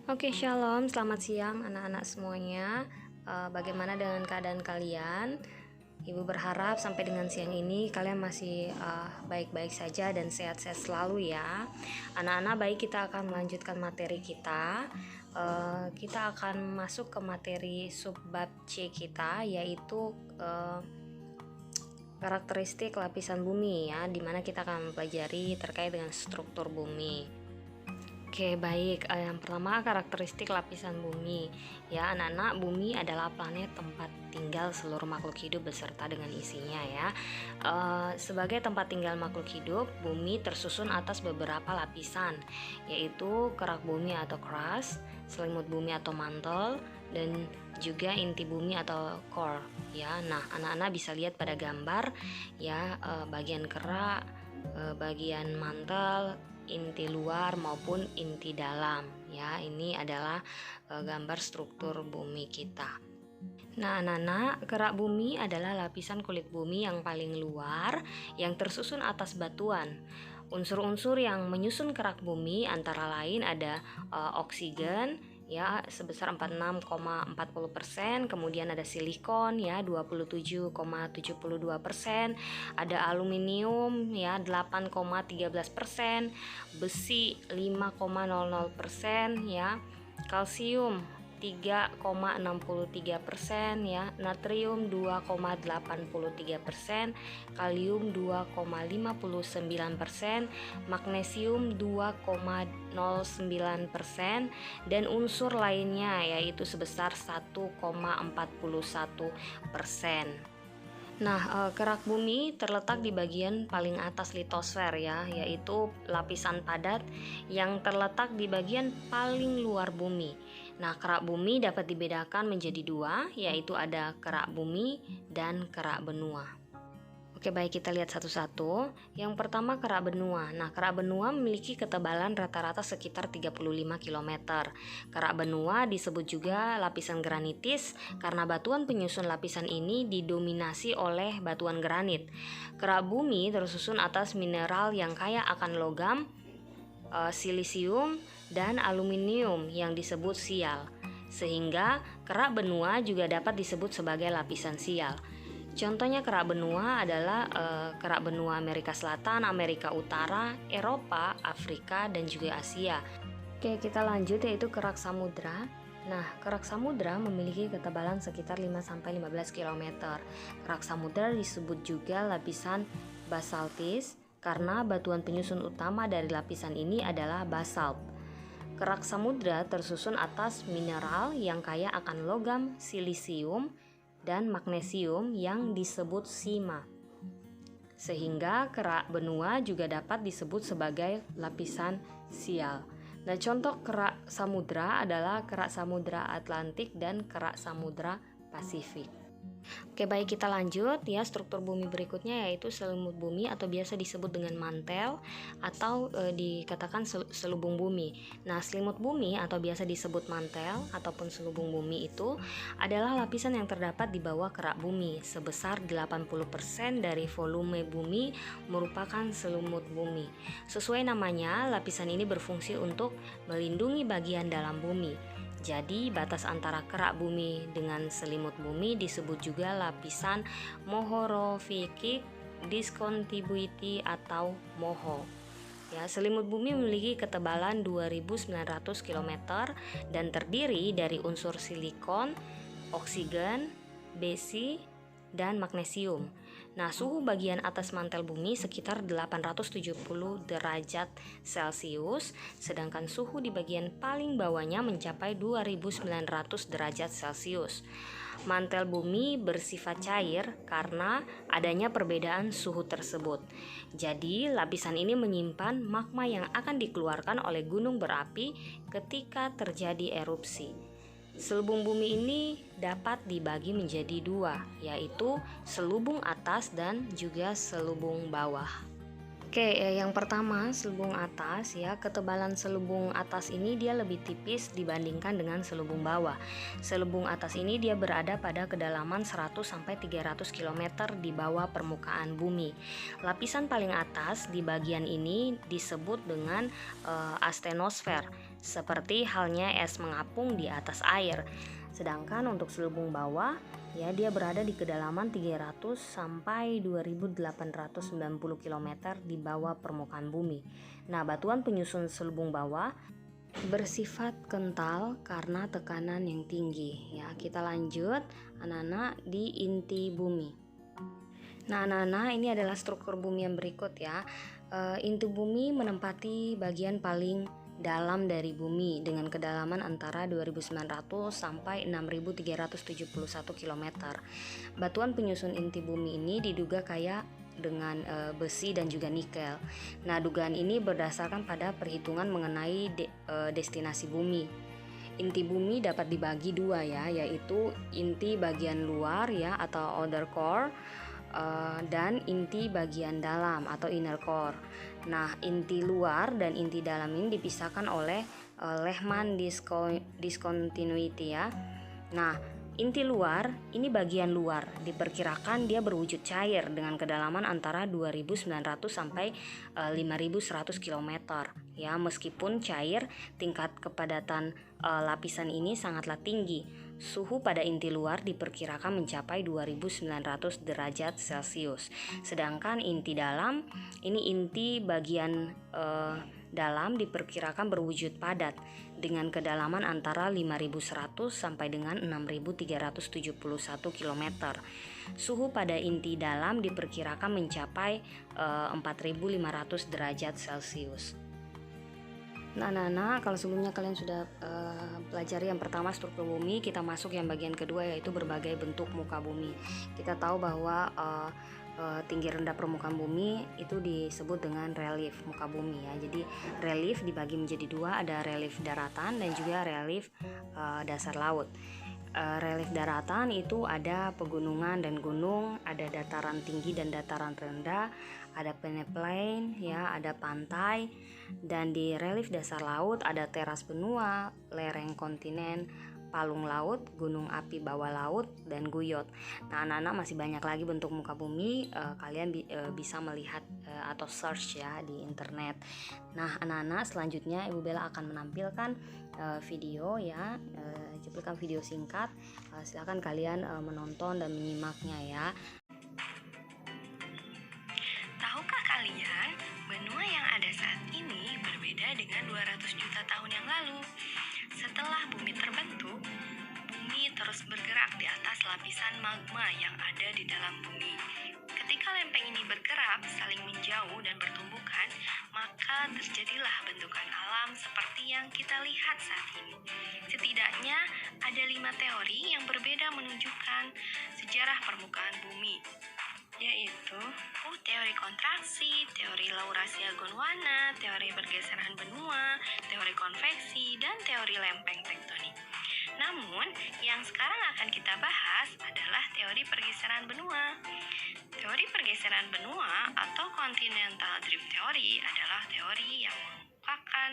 Oke, shalom, selamat siang anak-anak semuanya. Bagaimana dengan keadaan kalian? Ibu berharap sampai dengan siang ini kalian masih baik-baik saja dan sehat-sehat selalu ya. Anak-anak, baik, kita akan melanjutkan materi kita. Kita akan masuk ke materi subbab C kita, yaitu karakteristik lapisan bumi ya, dimana kita akan mempelajari terkait dengan struktur bumi. Oke, baik. Yang pertama, karakteristik lapisan bumi. Ya, anak-anak, bumi adalah planet tempat tinggal seluruh makhluk hidup beserta dengan isinya ya. Sebagai tempat tinggal makhluk hidup, bumi tersusun atas beberapa lapisan, yaitu kerak bumi atau crust, selimut bumi atau mantle, dan juga inti bumi atau core ya. Nah, anak-anak bisa lihat pada gambar ya, bagian kerak, bagian mantel, inti luar maupun inti dalam ya. Ini adalah gambar struktur bumi kita. Nah, anak-anak, kerak bumi adalah lapisan kulit bumi yang paling luar yang tersusun atas batuan. Unsur-unsur yang menyusun kerak bumi antara lain ada oksigen ya sebesar 46,40%, kemudian ada silikon ya 27,72%, ada aluminium ya 8,13%, besi 5,00% ya, kalsium 3,63% ya, natrium 2,83%, kalium 2,59%, magnesium 2,09%, dan unsur lainnya yaitu sebesar 1,41%. Nah, kerak bumi terletak di bagian paling atas litosfer ya, yaitu lapisan padat yang terletak di bagian paling luar bumi. Nah, kerak bumi dapat dibedakan menjadi dua, yaitu ada kerak bumi dan kerak benua. Oke, baik, kita lihat satu-satu. Yang pertama, kerak benua. Nah, kerak benua memiliki ketebalan rata-rata sekitar 35 km. Kerak benua disebut juga lapisan granitis karena batuan penyusun lapisan ini didominasi oleh batuan granit. Kerak bumi tersusun atas mineral yang kaya akan logam, silisium, dan aluminium yang disebut sial. Sehingga kerak benua juga dapat disebut sebagai lapisan sial. Contohnya kerak benua adalah kerak benua Amerika Selatan, Amerika Utara, Eropa, Afrika, dan juga Asia. Oke, kita lanjut yaitu kerak samudra. Nah, kerak samudra memiliki ketebalan sekitar 5-15 km. Kerak samudra disebut juga lapisan basaltis karena batuan penyusun utama dari lapisan ini adalah basalt. Kerak samudra tersusun atas mineral yang kaya akan logam, silisium, dan magnesium yang disebut sima. Sehingga kerak benua juga dapat disebut sebagai lapisan sial. Nah, contoh kerak samudra adalah kerak samudra Atlantik dan kerak samudra Pasifik. Oke, baik, kita lanjut ya. Struktur bumi berikutnya yaitu selimut bumi atau biasa disebut dengan mantel atau dikatakan selubung bumi. Nah, selimut bumi atau biasa disebut mantel ataupun selubung bumi itu adalah lapisan yang terdapat di bawah kerak bumi. Sebesar 80% dari volume bumi merupakan selimut bumi. Sesuai namanya, lapisan ini berfungsi untuk melindungi bagian dalam bumi. Jadi, batas antara kerak bumi dengan selimut bumi disebut juga lapisan mohorofikik discontinuity atau MOHO. Ya, selimut bumi memiliki ketebalan 2.900 km dan terdiri dari unsur silikon, oksigen, besi, dan magnesium. Nah, suhu bagian atas mantel bumi sekitar 870 derajat Celcius, sedangkan suhu di bagian paling bawahnya mencapai 2900 derajat Celcius. Mantel bumi bersifat cair karena adanya perbedaan suhu tersebut. Jadi, lapisan ini menyimpan magma yang akan dikeluarkan oleh gunung berapi ketika terjadi erupsi. Selubung bumi ini dapat dibagi menjadi dua, yaitu selubung atas dan juga selubung bawah. Oke, yang pertama selubung atas ya. Ketebalan selubung atas ini dia lebih tipis dibandingkan dengan selubung bawah. Selubung atas ini dia berada pada kedalaman 100-300 km di bawah permukaan bumi. Lapisan paling atas di bagian ini disebut dengan astenosfer. seperti halnya es mengapung di atas air. Sedangkan untuk selubung bawah, ya dia berada di kedalaman 300 sampai 2890 km di bawah permukaan bumi. Nah, batuan penyusun selubung bawah bersifat kental karena tekanan yang tinggi. Ya, kita lanjut anak-anak di inti bumi. Nah, anak-anak, ini adalah struktur bumi yang berikut ya. Inti bumi menempati bagian paling dalam dari bumi dengan kedalaman antara 2.900 sampai 6.371 km. Batuan penyusun inti bumi ini diduga kaya dengan besi dan juga nikel. Nah, dugaan ini berdasarkan pada perhitungan mengenai destinasi bumi. Inti bumi dapat dibagi dua ya, yaitu inti bagian luar ya atau outer core dan inti bagian dalam atau inner core. Nah, inti luar dan inti dalam ini dipisahkan oleh Lehman discontinuity ya. Nah, inti luar ini bagian luar, diperkirakan dia berwujud cair dengan kedalaman antara 2.900 sampai 5.100 km ya. Meskipun cair, tingkat kepadatan lapisan ini sangatlah tinggi. Suhu pada inti luar diperkirakan mencapai 2.900 derajat Celcius. Sedangkan inti dalam, ini inti bagian dalam diperkirakan berwujud padat dengan kedalaman antara 5.100 sampai dengan 6.371 km. Suhu pada inti dalam diperkirakan mencapai 4.500 derajat Celcius. Nah, kalau sebelumnya kalian sudah pelajari yang pertama struktur bumi, kita masuk yang bagian kedua yaitu berbagai bentuk muka bumi. Kita tahu bahwa tinggi rendah permukaan bumi itu disebut dengan relief muka bumi ya. Jadi relief dibagi menjadi dua, ada relief daratan dan juga relief dasar laut. Relief daratan itu ada pegunungan dan gunung, ada dataran tinggi dan dataran rendah, ada peneplain ya, ada pantai, dan di relief dasar laut ada teras benua, lereng kontinen, palung laut, gunung api bawah laut, dan guyot. Nah, anak-anak masih banyak lagi bentuk muka bumi, kalian bisa melihat atau search ya di internet. Nah, anak-anak, selanjutnya Ibu Bella akan menampilkan video ya, cuplikan video singkat. Silakan kalian menonton dan menyimaknya ya. Tahukah kalian, benua yang ada saat ini berbeda dengan 200 juta tahun yang lalu? Setelah bumi terbentuk, bumi terus bergerak di atas lapisan magma yang ada di dalam bumi. Ketika lempeng ini bergerak, saling menjauh dan bertumbukan, maka terjadilah bentukan alam seperti yang kita lihat saat ini. Setidaknya ada 5 teori yang berbeda menunjukkan sejarah permukaan bumi, yaitu teori kontraksi, teori Laurasia Gondwana, teori pergeseran benua, teori konveksi, dan teori lempeng tektonik. Namun, yang sekarang akan kita bahas adalah teori pergeseran benua. Teori pergeseran benua atau continental drift theory adalah teori yang mengungkapkan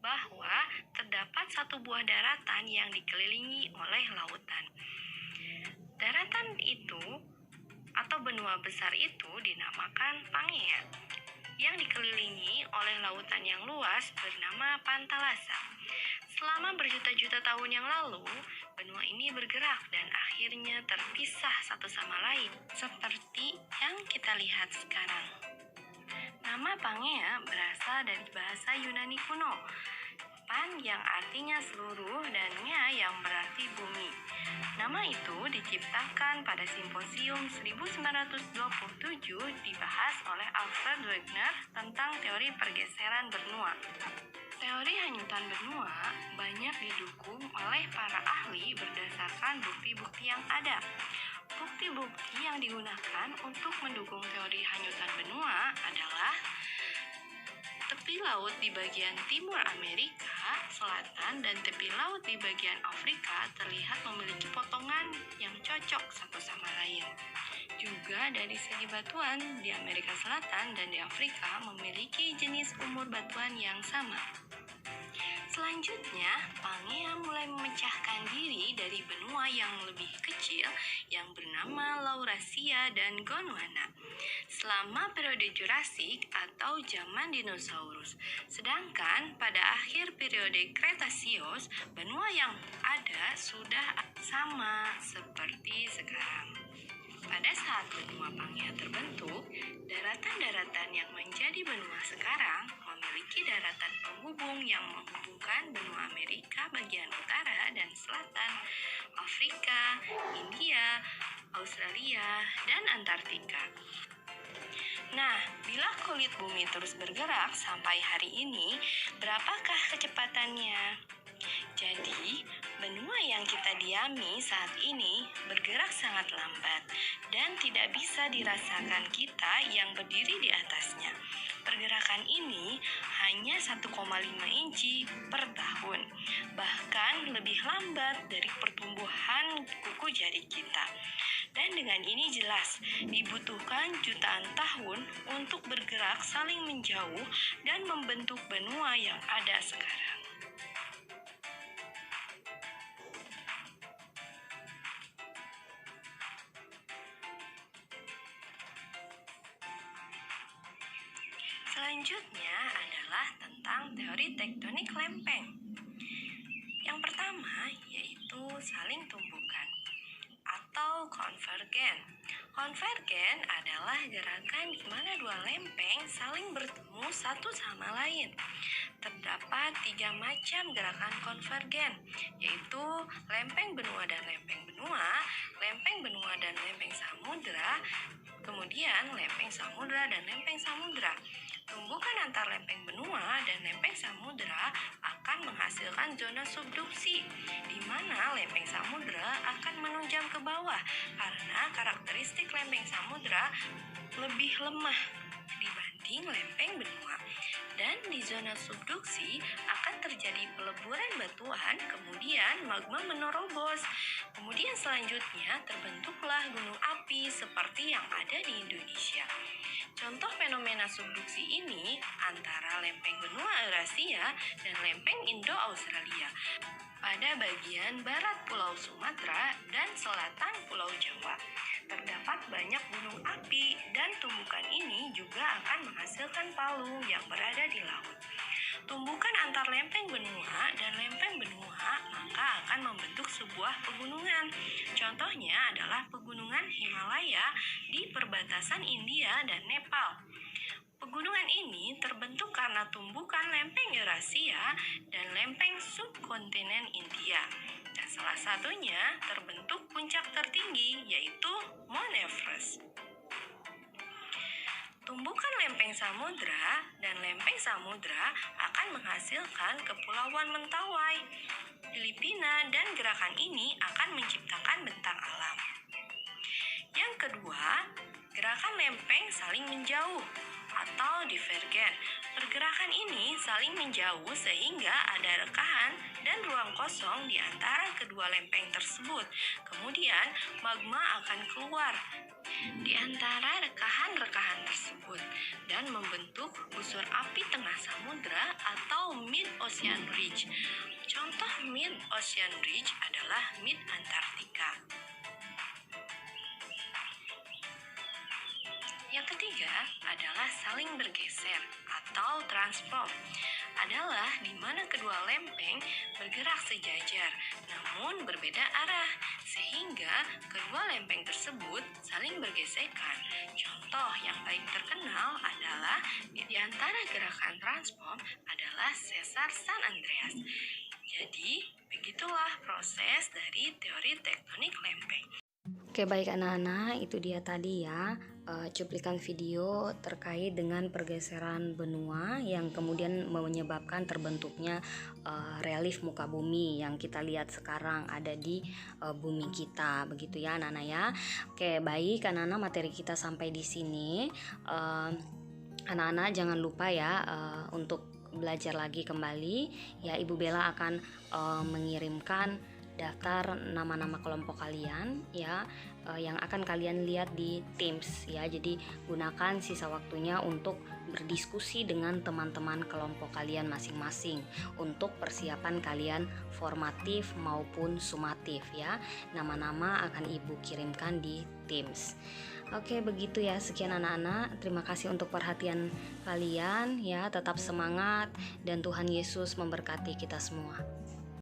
bahwa terdapat satu buah daratan yang dikelilingi oleh lautan. Daratan itu atau benua besar itu dinamakan Pangea, yang dikelilingi oleh lautan yang luas bernama Pantalasa. Selama berjuta-juta tahun yang lalu, benua ini bergerak dan akhirnya terpisah satu sama lain, seperti yang kita lihat sekarang. Nama Pangea berasal dari bahasa Yunani kuno, Pan yang artinya seluruh dan Nya yang berarti bumi. Nama itu diciptakan pada simposium 1927 dibahas oleh Alfred Wegener tentang teori pergeseran benua. Teori hanyutan benua banyak didukung oleh para ahli berdasarkan bukti-bukti yang ada. Bukti-bukti yang digunakan untuk mendukung teori hanyutan benua adalah tepi laut di bagian timur Amerika Selatan dan tepi laut di bagian Afrika terlihat memiliki potongan yang cocok satu sama lain. Juga dari segi batuan di Amerika Selatan dan di Afrika memiliki jenis umur batuan yang sama. Selanjutnya, Pangea mulai memecahkan diri dari benua yang lebih kecil yang bernama Laurasia dan Gondwana selama periode Jurasik atau zaman dinosaurus. Sedangkan pada akhir periode Kretasius, benua yang ada sudah sama seperti sekarang. Pada saat benua Pangea terbentuk, daratan-daratan yang menjadi benua sekarang memiliki daratan penghubung yang menghubungkan benua Amerika bagian utara dan selatan, Afrika, India, Australia, dan Antartika. Nah, bila kulit bumi terus bergerak sampai hari ini, berapakah kecepatannya? Jadi, benua yang kita diami saat ini bergerak sangat lambat dan tidak bisa dirasakan kita yang berdiri di atasnya. Pergerakan ini hanya 1,5 inci per tahun, bahkan lebih lambat dari pertumbuhan kuku jari kita. Dan dengan ini jelas, dibutuhkan jutaan tahun untuk bergerak saling menjauh dan membentuk benua yang ada sekarang. Selanjutnya adalah tentang teori tektonik lempeng. Yang pertama yaitu saling tumbukan atau konvergen. Konvergen adalah gerakan di mana dua lempeng saling bertemu satu sama lain. Terdapat 3 macam gerakan konvergen, yaitu lempeng benua dan lempeng benua, lempeng benua dan lempeng samudra, kemudian lempeng samudra dan lempeng samudra. Tumbukan antar lempeng benua dan lempeng samudra akan menghasilkan zona subduksi, di mana lempeng samudra akan menunjam ke bawah karena karakteristik lempeng samudra lebih lemah dibanding lempeng benua. Dan di zona subduksi akan terjadi peleburan batuan, kemudian magma menerobos. Kemudian selanjutnya terbentuklah gunung api seperti yang ada di Indonesia. Contoh fenomena subduksi ini antara lempeng benua Eurasia dan lempeng Indo-Australia pada bagian barat Pulau Sumatera dan selatan Pulau Jawa. Terdapat banyak gunung api dan tumbukan ini juga akan menghasilkan palung yang berada di laut. Tumbukan antar lempeng benua dan lempeng benua maka akan membentuk sebuah pegunungan. Contohnya adalah pegunungan Himalaya di perbatasan India dan Nepal. Pegunungan ini terbentuk karena tumbukan lempeng Eurasia dan lempeng subkontinen India. Dan salah satunya terbentuk puncak tertinggi yaitu Mount Everest. Tumbukan lempeng samudra dan lempeng samudra akan menghasilkan Kepulauan Mentawai, Filipina, dan gerakan ini akan menciptakan bentang alam. Yang kedua, gerakan lempeng saling menjauh atau divergen. Pergerakan ini saling menjauh sehingga ada rekahan dan ruang kosong di antara kedua lempeng tersebut. Kemudian magma akan keluar di antara rekahan-rekahan tersebut dan membentuk busur api tengah samudra atau mid-ocean ridge. Contoh mid-ocean ridge adalah mid-Antartika. Yang ketiga adalah saling bergeser atau transform. Adalah di mana kedua lempeng bergerak sejajar namun berbeda arah sehingga kedua lempeng tersebut saling bergesekan. Contoh yang paling terkenal adalah di antara gerakan transform adalah Sesar San Andreas. Jadi, begitulah proses dari teori tektonik lempeng. Oke, baik anak-anak, itu dia tadi ya cuplikan video terkait dengan pergeseran benua yang kemudian menyebabkan terbentuknya relief muka bumi yang kita lihat sekarang ada di bumi kita, begitu ya anak-anak ya. Oke, baik anak-anak, materi kita sampai di sini. Anak-anak jangan lupa ya untuk belajar lagi kembali ya. Ibu Bella akan mengirimkan daftar nama-nama kelompok kalian ya, yang akan kalian lihat di Teams ya. Jadi gunakan sisa waktunya untuk berdiskusi dengan teman-teman kelompok kalian masing-masing untuk persiapan kalian formatif maupun sumatif ya. Nama-nama akan Ibu kirimkan di Teams. Oke, begitu ya. Sekian anak-anak. Terima kasih untuk perhatian kalian ya. Tetap semangat dan Tuhan Yesus memberkati kita semua.